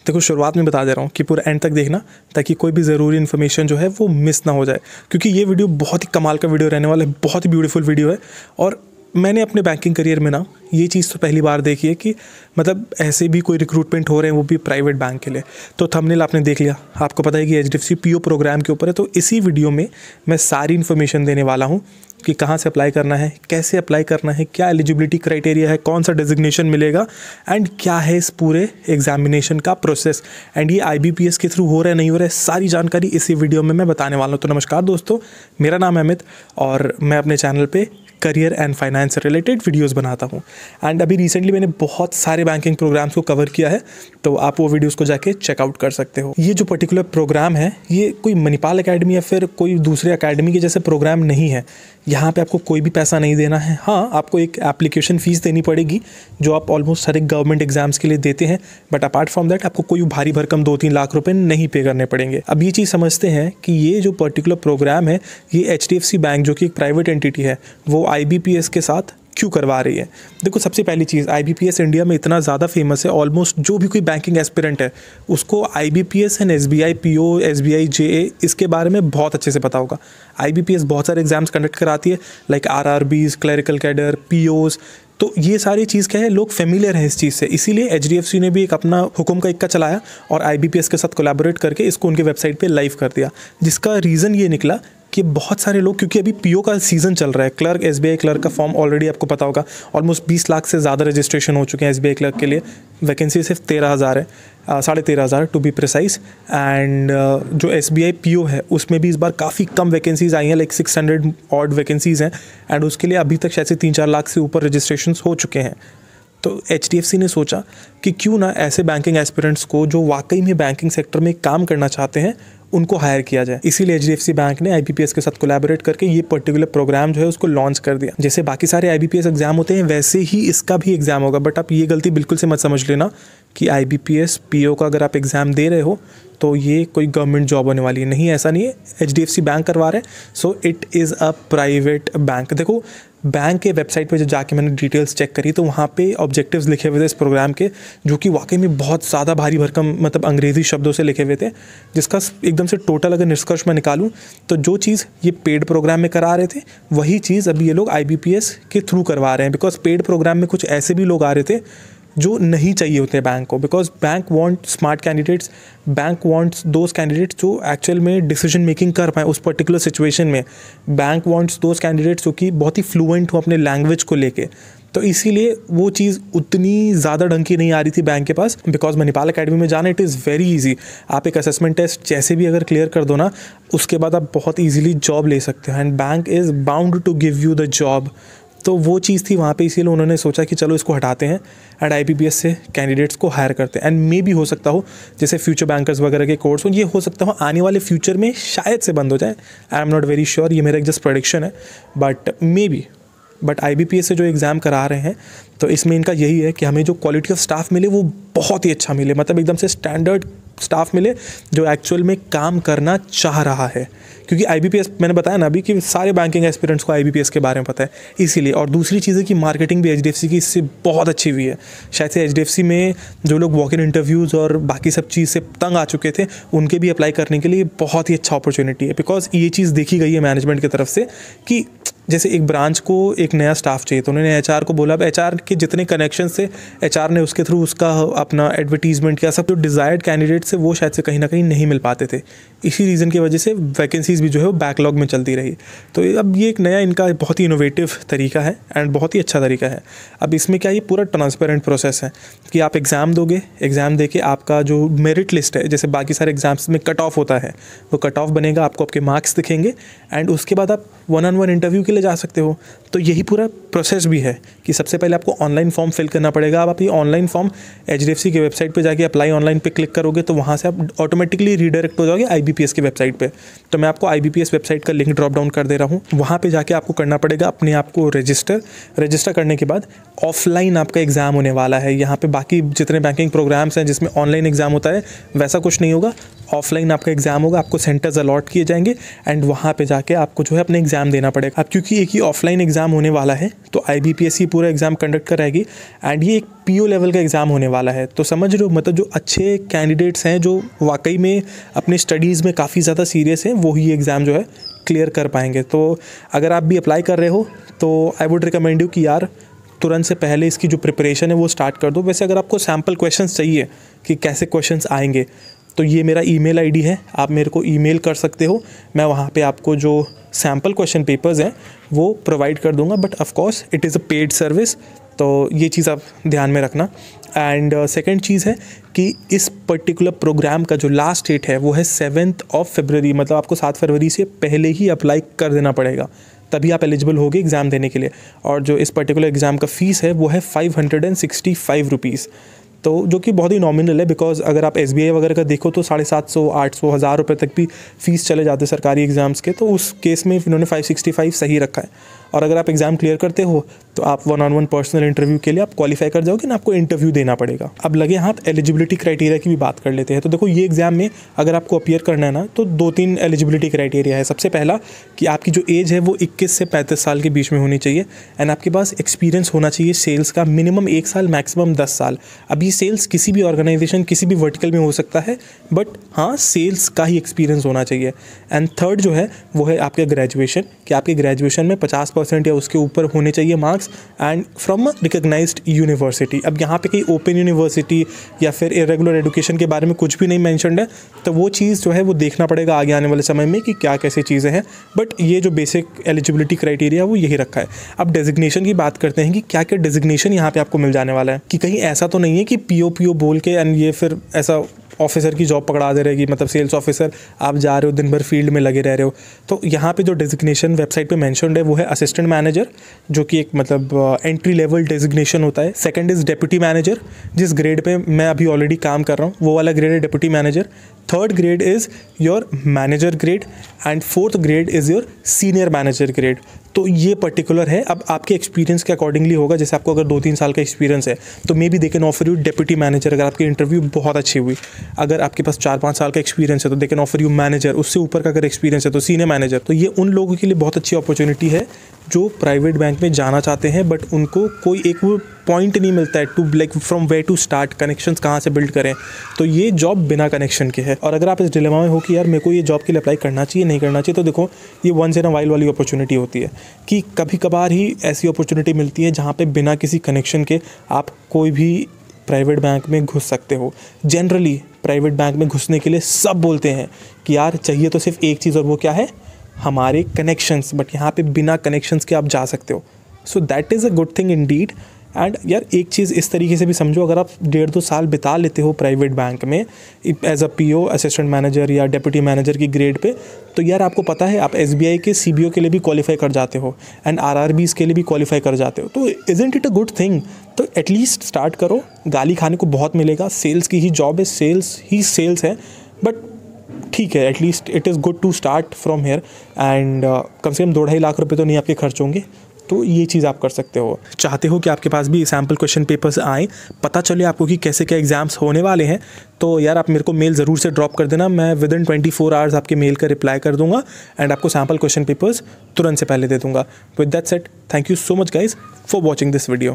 देखो शुरुआत में बता दे रहा हूँ कि पूरा एंड तक देखना ताकि कोई भी ज़रूरी इन्फॉर्मेशन जो है वो मिस ना हो जाए, क्योंकि ये वीडियो बहुत ही कमाल का वीडियो रहने वाला है, बहुत ही ब्यूटीफुल वीडियो है। और मैंने अपने बैंकिंग करियर में ना ये चीज़ तो पहली बार देखी है कि मतलब ऐसे भी कोई रिक्रूटमेंट हो रहे हैं, वो भी प्राइवेट बैंक के लिए। तो थंबनेल आपने देख लिया, आपको पता है कि HDFC PO प्रोग्राम के ऊपर है। तो इसी वीडियो में मैं सारी इन्फॉर्मेशन देने वाला हूँ कि कहाँ से अप्लाई करना है, कैसे अप्लाई करना है, क्या एलिजिबिलिटी क्राइटेरिया है, कौन सा डेजिग्नेशन मिलेगा एंड क्या है इस पूरे एग्जामिनेशन का प्रोसेस, एंड ये IBPS के थ्रू हो रहा है नहीं हो रहा है, सारी जानकारी इसी वीडियो में मैं बताने वाला हूँ। तो नमस्कार दोस्तों, मेरा नाम है अमित और मैं अपने चैनल पे करियर एंड फाइनेंस से रिलेटेड वीडियोस बनाता हूँ। एंड अभी रिसेंटली मैंने बहुत सारे बैंकिंग प्रोग्राम्स को कवर किया है, तो आप वो वीडियोस को जाके चेकआउट कर सकते हो। ये जो पर्टिकुलर प्रोग्राम है ये कोई मणिपाल एकेडमी या फिर कोई दूसरे एकेडमी के जैसे प्रोग्राम नहीं है। यहाँ पे आपको कोई भी पैसा नहीं देना है। हाँ, आपको एक एप्लीकेशन फ़ीस देनी पड़ेगी जो आप ऑलमोस्ट सारे गवर्नमेंट एग्जाम्स के लिए देते हैं, बट अपार्ट फ्रॉम दैट आपको कोई भारी भरकम 2-3 लाख रुपए नहीं पे करने पड़ेंगे। अब ये चीज़ समझते हैं कि ये जो पर्टिकुलर प्रोग्राम है ये HDFC बैंक जो कि एक प्राइवेट एंटिटी है वो IBPS के साथ क्यों करवा रही है। देखो सबसे पहली चीज़, IBPS इंडिया में इतना ज़्यादा फेमस है, ऑलमोस्ट जो भी कोई बैंकिंग एस्पिरेंट है उसको IBPS and SBI PO, SBI JA इसके बारे में बहुत अच्छे से पता होगा। IBPS बहुत सारे एग्जाम्स कंडक्ट कराती है, like RRBs, clerical cadre, POs। तो ये सारी चीज़ क्या है, लोग फेमिलियर हैं इस चीज़ से, इसीलिए HDFC ने भी एक अपना हुक्म का इक्का चलाया और IBPS के साथ कोलैबोरेट करके इसको उनके वेबसाइट पे लाइव कर दिया, जिसका रीज़न ये निकला कि बहुत सारे लोग, क्योंकि अभी PO का सीज़न चल रहा है, क्लर्क SBI क्लर्क का फॉर्म ऑलरेडी आपको पता होगा, ऑलमोस्ट 20 लाख से ज़्यादा रजिस्ट्रेशन हो चुके हैं SBI क्लर्क के लिए। वैकेंसी सिर्फ 13,000 है, 13,500 टू बी प्रिसाइज। एंड जो SBI PO है उसमें भी इस बार काफ़ी कम वैकेंसीज़ आई हैं, लाइक 600 ऑड वैकेंसीज़ हैं, एंड उसके लिए अभी तक शायद से 3-4 लाख से ऊपर रजिस्ट्रेशन हो चुके हैं। तो HDFC ने सोचा कि क्यों ना ऐसे बैंकिंग एस्पिरेंट्स को जो वाकई में बैंकिंग सेक्टर में काम करना चाहते हैं उनको हायर किया जाए। इसीलिए HDFC बैंक ने IBPS के साथ कोलैबोरेट करके ये पर्टिकुलर प्रोग्राम जो है उसको लॉन्च कर दिया। जैसे बाकी सारे IBPS एग्जाम होते हैं वैसे ही इसका भी एग्जाम होगा, बट आप ये गलती बिल्कुल से मत समझ लेना कि IBPS PO का अगर आप एग्ज़ाम दे रहे हो तो ये कोई गवर्नमेंट जॉब होने वाली है। नहीं, ऐसा नहीं है, HDFC बैंक करवा रहे हैं, so it is a private bank. देखो बैंक के वेबसाइट पे जो जाके मैंने डिटेल्स चेक करी तो वहाँ पे ऑब्जेक्टिव्स लिखे हुए थे इस प्रोग्राम के, जो कि वाकई में बहुत ज़्यादा भारी भरकम मतलब अंग्रेज़ी शब्दों से लिखे हुए थे, जिसका एकदम से टोटल अगर निष्कर्ष मैं निकालूँ तो जो चीज़ ये पेड प्रोग्राम में करा रहे थे वही चीज़ अभी ये लोग IBPS के थ्रू करवा रहे हैं। बिकॉज पेड प्रोग्राम में कुछ ऐसे भी लोग आ रहे थे जो नहीं चाहिए होते बैंक को, because bank want smart candidates, bank wants those candidates जो एक्चुअल में डिसीजन मेकिंग कर पाएँ उस पर्टिकुलर सिचुएशन में। बैंक वांट्स दोज कैंडिडेट्स जो कि बहुत ही फ्लुएंट हो अपने लैंग्वेज को लेके। तो इसीलिए वो चीज़ उतनी ज़्यादा ढंग की नहीं आ रही थी बैंक के पास। बिकॉज मणिपाल एकेडमी में जाना इट इज़ वेरी ईजी, आप एक असेसमेंट टेस्ट जैसे भी अगर क्लियर कर दो ना, उसके बाद आप बहुत ईजिली जॉब ले सकते हो, and bank is bound to give you the job. तो वो चीज़ थी वहाँ पे, इसीलिए उन्होंने सोचा कि चलो इसको हटाते हैं एंड IBPS से कैंडिडेट्स को हायर करते हैं। एंड मे भी हो सकता हो जैसे फ्यूचर बैंकर्स वगैरह के कोर्स हो, ये हो सकता हो आने वाले फ्यूचर में शायद से बंद हो जाए। I am not very sure, ये मेरा एक जस्ट प्रेडिक्शन है, but may be. But IBPS से जो एग्ज़ाम करा रहे हैं तो इसमें इनका यही है कि हमें जो क्वालिटी ऑफ स्टाफ मिले वो बहुत ही अच्छा मिले, मतलब एकदम से स्टैंडर्ड स्टाफ मिले जो एक्चुअल में काम करना चाह रहा है। क्योंकि IBPS मैंने बताया ना अभी कि सारे बैंकिंग एस्पिरेंट्स को IBPS के बारे में पता है, इसीलिए। और दूसरी चीज़ है कि मार्केटिंग भी HDFC की इससे बहुत अच्छी हुई है। शायद से HDFC में जो लोग वॉक इन इंटरव्यूज़ और बाकी सब चीज़ से तंग आ चुके थे उनके भी अप्लाई करने के लिए बहुत ही अच्छा अपॉर्चुनिटी है। बिकॉज ये चीज़ देखी गई है मैनेजमेंट की तरफ से कि जैसे एक ब्रांच को एक नया स्टाफ चाहिए तो उन्होंने HR को बोला, अब HR के जितने कनेक्शन से HR ने उसके थ्रू उसका अपना एडवर्टीजमेंट किया, सब जो डिज़ायर्ड कैंडिडेट से वो शायद से कहीं ना कहीं नहीं मिल पाते थे। इसी रीज़न की वजह से वैकेंसीज़ भी जो है वो बैकलॉग में चलती रही। तो अब ये एक नया इनका बहुत ही इनोवेटिव तरीका है एंड बहुत ही अच्छा तरीका है। अब इसमें क्या, ये पूरा ट्रांसपेरेंट प्रोसेस है कि आप एग्ज़ाम दोगे, एग्ज़ाम दे के आपका जो मेरिट लिस्ट है, जैसे बाकी सारे एग्जाम्स में कट ऑफ होता है, वो कट ऑफ बनेगा, आपको आपके मार्क्स दिखेंगे एंड उसके बाद आप 1-on-1 इंटरव्यू के लिए जा सकते हो। तो यही पूरा प्रोसेस भी है कि सबसे पहले आपको ऑनलाइन फॉर्म फिल करना पड़ेगा। अब आप ये ऑनलाइन फॉर्म HDFC के वेबसाइट पे जाके अप्लाई ऑनलाइन पे क्लिक करोगे तो वहाँ से आप ऑटोमेटिकली रीडायरेक्ट हो जाओगे IBPS की वेबसाइट पे। तो मैं आपको IBPS वेबसाइट का लिंक ड्रॉप डाउन कर दे रहा हूँ, वहाँ पे जाके आपको करना पड़ेगा अपने आप को रजिस्टर करने के बाद ऑफलाइन आपका एग्ज़ाम होने वाला है। यहाँ पे बाकी जितने बैंकिंग प्रोग्राम्स हैं जिसमें ऑनलाइन एग्ज़ाम होता है वैसा कुछ नहीं होगा, ऑफलाइन आपका एग्ज़ाम होगा, आपको सेंटर्स अलॉट किए जाएंगे एंड वहाँ पे जाके आपको जो है अपने एग्ज़ाम देना पड़ेगा। अब क्योंकि एक ही ऑफलाइन एग्ज़ाम होने वाला है तो IBPSC पूरा एग्ज़ाम कंडक्ट कराएगी एंड ये एक PO लेवल का एग्ज़ाम होने वाला है। तो समझ रहे हो, मतलब जो अच्छे कैंडिडेट्स हैं जो वाकई में अपने स्टडीज़ में काफ़ी ज़्यादा सीरियस हैं वो ही एग्ज़ाम जो है क्लियर कर पाएंगे। तो अगर आप भी अप्लाई कर रहे हो तो आई वुड रिकमेंड यू कि यार तुरंत से पहले इसकी जो प्रिपरेशन है वो स्टार्ट कर दो। वैसे अगर आपको सैम्पल क्वेश्चंस चाहिए कि कैसे क्वेश्चंस आएंगे तो ये मेरा ईमेल आईडी है, आप मेरे को ईमेल कर सकते हो, मैं वहाँ पे आपको जो सैम्पल क्वेश्चन पेपर्स हैं वो प्रोवाइड कर दूँगा। But of course it is a paid service, तो ये चीज़ आप ध्यान में रखना। एंड सेकंड चीज़ है कि इस पर्टिकुलर प्रोग्राम का जो लास्ट डेट है वो है 7 फरवरी, मतलब आपको 7 फरवरी से पहले ही अप्लाई कर देना पड़ेगा, तभी आप एलिजिबल होगे एग्ज़ाम देने के लिए। और जो इस पर्टिकुलर एग्ज़ाम का फ़ीस है वो है 565 रुपीज़, तो जो कि बहुत ही नॉमिनल है। बिकॉज अगर आप SBI वगैरह का देखो तो 750, 800, 1000 रुपये तक भी फ़ीस चले जाते हैं सरकारी एग्ज़ाम्स के, तो उस केस में इन्होंने 565 सही रखा है। और अगर आप एग्ज़ाम क्लियर करते हो तो आप 1-on-1 पर्सनल इंटरव्यू के लिए आप क्वालिफाई कर जाओगे ना, आपको इंटरव्यू देना पड़ेगा। अब लगे हाथ एलिजिबिलिटी क्राइटेरिया की भी बात कर लेते हैं। तो देखो ये एग्ज़ाम में अगर आपको अपीयर करना है ना तो 2-3 एलिजिबिलिटी क्राइटेरिया है। सबसे पहला कि आपकी जो एज है वो 21 से 35 साल के बीच में होनी चाहिए एंड आपके पास एक्सपीरियंस होना चाहिए सेल्स का, मिनिमम 1 साल मैक्सिमम 10 साल। अभी सेल्स किसी भी ऑर्गेनाइजेशन किसी भी वर्टिकल में हो सकता है, बट हाँ सेल्स का ही एक्सपीरियंस होना चाहिए। एंड थर्ड जो है वो है आपके ग्रेजुएशन, कि आपके ग्रेजुएशन में 50% या उसके ऊपर होने चाहिए marks and from a recognised university. अब यहाँ पे कहीं ओपन यूनिवर्सिटी या फिर इरेगुलर एजुकेशन के बारे में कुछ भी नहीं मेंशन्ड है, तो वो चीज़ जो है वो देखना पड़ेगा आगे आने वाले समय में कि क्या कैसे चीज़ें हैं। बट ये जो बेसिक एलिजिबिलिटी क्राइटेरिया वो यही रखा है। अब डेजिग्नेशन की बात करते हैं कि क्या क्या डेजिग्नेशन यहाँ पे आपको मिल जाने वाला है, कि कहीं ऐसा तो नहीं है कि PO बोल के एंड ये फिर ऐसा ऑफिसर की जॉब पकड़ा दे रहेगी, मतलब सेल्स ऑफिसर आप जा रहे हो दिन भर फील्ड में लगे रह रहे हो। तो यहाँ पे जो डेजिग्नेशन वेबसाइट पे मेंशन्ड है वो है असिस्टेंट मैनेजर, जो कि एक मतलब एंट्री लेवल डेजिग्नेशन होता है। सेकंड इज़ डेप्यूटी मैनेजर, जिस ग्रेड पे मैं अभी ऑलरेडी काम कर रहा हूँ वो वाला ग्रेड है deputy manager. Third grade is your manager grade and fourth grade is your senior manager grade. तो ये पर्टिकुलर है, अब आपके एक्सपीरियंस के अकॉर्डिंगली होगा। जैसे आपको अगर 2-3 साल का एक्सपीरियंस है तो may be they can offer you deputy manager, अगर आपकी इंटरव्यू बहुत अच्छी हुई। अगर आपके पास 4-5 साल का एक्सपीरियंस है तो they can offer you manager, उससे ऊपर का अगर एक्सपीरियंस है तो सीनियर मैनेजर। तो ये उन लोगों के लिए बहुत अच्छी अपॉर्चुनिटी है जो प्राइवेट बैंक में जाना चाहते हैं बट उनको कोई एक वो पॉइंट नहीं मिलता है to like from where to start, connections कहाँ से बिल्ड करें। तो ये जॉब बिना कनेक्शन के है। और अगर आप इस डिलेमा में हो कि यार मेरे को ये जॉब के लिए अप्लाई करना चाहिए नहीं करना चाहिए, तो देखो ये वंस इन अ वाइल वाली अपॉर्चुनिटी होती है कि कभी कभार ही ऐसी अपॉर्चुनिटी मिलती है जहाँ पे बिना किसी कनेक्शन के आप कोई भी प्राइवेट बैंक में घुस सकते हो। जनरली प्राइवेट बैंक में घुसने के लिए सब बोलते हैं कि यार चाहिए तो सिर्फ एक चीज़, और वो क्या है, हमारे कनेक्शंस। बट यहाँ पे बिना कनेक्शंस के आप जा सकते हो। So that is a good thing Indeed. And यार एक चीज़ इस तरीके से भी समझो, अगर आप 1.5-2 साल बिता लेते हो प्राइवेट बैंक में as a PO, assistant manager या डेप्यूटी मैनेजर की ग्रेड पे, तो यार आपको पता है आप SBI के CBO के लिए भी क्वालिफाई कर जाते हो एंड RRBs के लिए भी क्वालिफाई कर जाते हो। तो isn't it a good thing? तो एटलीस्ट स्टार्ट करो। गाली खाने को बहुत मिलेगा, सेल्स की ही जॉब है, सेल्स ही सेल्स है, बट ठीक है at least it is good to start from here. And कम से कम 2-2.5 लाख रुपये तो नहीं आपके खर्च होंगे, तो ये चीज़ आप कर सकते हो। चाहते हो कि आपके पास भी सैम्पल क्वेश्चन पेपर्स आएँ, पता चले आपको कि कैसे क्या एग्ज़ाम्स होने वाले हैं, तो यार आप मेरे को मेल ज़रूर से ड्रॉप कर देना। मैं विदिन 24 आवर्स आपके मेल का रिप्लाई कर दूंगा एंड आपको सैम्पल क्वेश्चन पेपर्स तुरंत से पहले दे दूंगा। With that said, thank you so much guys for watching this video.